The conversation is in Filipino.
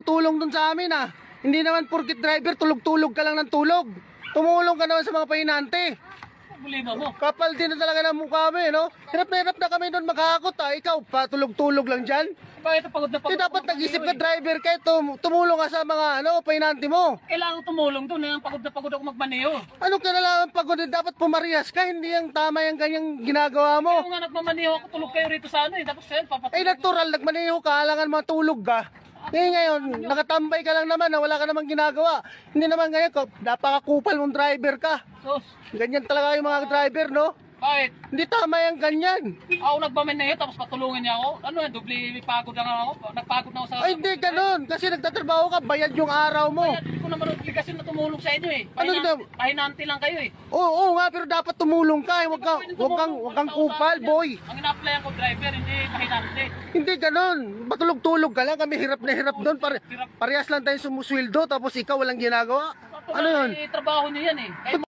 tumutulong dun sa amin ah. Hindi naman porkit driver, tulog-tulog ka lang ng tulog. Tumulong ka naman sa mga pahinante. Problema mo. Kapal din na talaga ng mukha mo eh, no? Hirap na kami doon makakakot ah. Ikaw, patulog-tulog lang dyan. Bakit pagod na pagod? Dapat nag-isip ka driver ka, tumulong ka sa mga pahinante mo. Kailangan tumulong doon. Pagod na pagod ako magmaneho. Ano ka na lang pagod din, dapat pumarihas ka, hindi yung tama yung ganyang ginagawa mo. Kung nga nagmamaneho ako, tulog kayo rito sa ano eh. Tapos kayo, papatulog. Natural, nagmaneho ka, alangan matulog ka. Ngayon, nakatambay ka lang naman na wala ka namang ginagawa. Hindi naman ganyan, napakakupal mong driver ka. Sus, Ganyan talaga yung mga driver, no? bakit? Hindi tama yung ganyan. Ako nagmamaneho tapos patulungin niya ako. Ano yan, dubli pagod na ako. Nagpagod na ako sa... Ay, hindi ganun. Kasi nagtatrabaho ka, bayad yung araw mo. Kaya hindi ko naman obligasyon na tumulong sa inyo eh. Ano Pahinante lang kayo eh. Oo nga, pero dapat tumulong ka. Huwag kang kupal, boy. Ang ina-applyan ko driver, hindi pahinante. Hindi ganun. Matulog-tulog ka lang. Kami hirap na hirap doon. Parehas lang tayo sumusweldo, tapos ikaw walang ginagawa. Ano yun? Trabaho niyo yan eh. Kahit